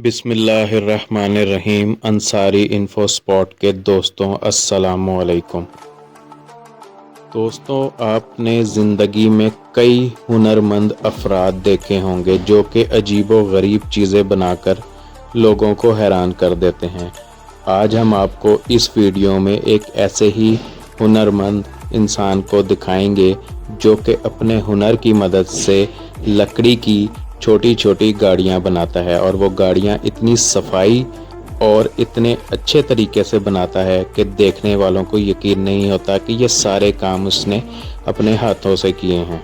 بسم اللہ الرحمن الرحیم۔ انصاری انفو سپاٹ کے دوستوں السلام علیکم۔ دوستوں، آپ نے زندگی میں کئی ہنرمند افراد دیکھے ہوں گے جو کہ عجیب و غریب چیزیں بنا کر لوگوں کو حیران کر دیتے ہیں۔ آج ہم آپ کو اس ویڈیو میں ایک ایسے ہی ہنرمند انسان کو دکھائیں گے جو کہ اپنے ہنر کی مدد سے لکڑی کی چھوٹی چھوٹی گاڑیاں بناتا ہے، اور وہ گاڑیاں اتنی صفائی اور اتنے اچھے طریقے سے بناتا ہے کہ دیکھنے والوں کو یقین نہیں ہوتا کہ یہ سارے کام اس نے اپنے ہاتھوں سے کیے ہیں۔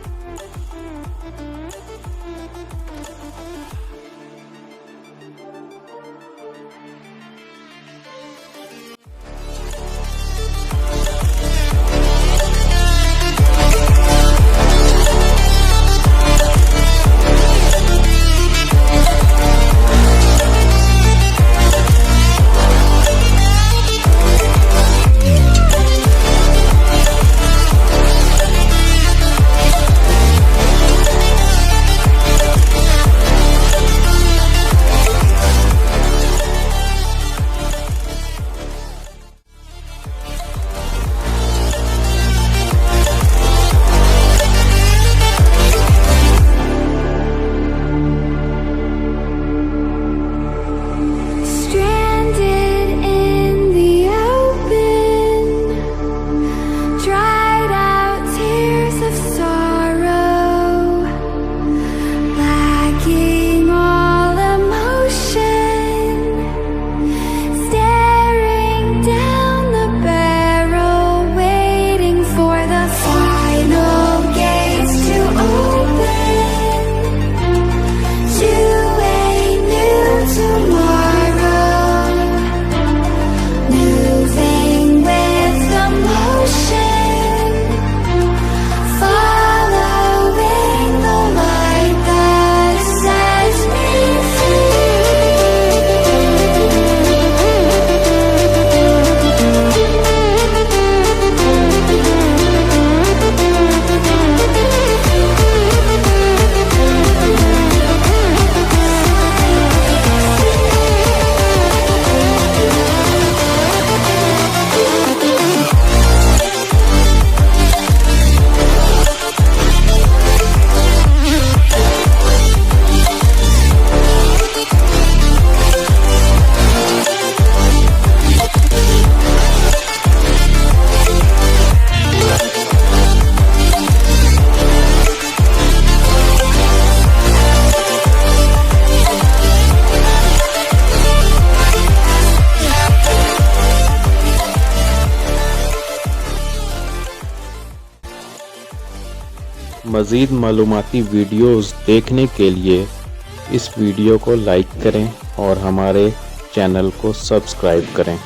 مزید معلوماتی ویڈیوز دیکھنے کے لیے اس ویڈیو کو لائک کریں اور ہمارے چینل کو سبسکرائب کریں۔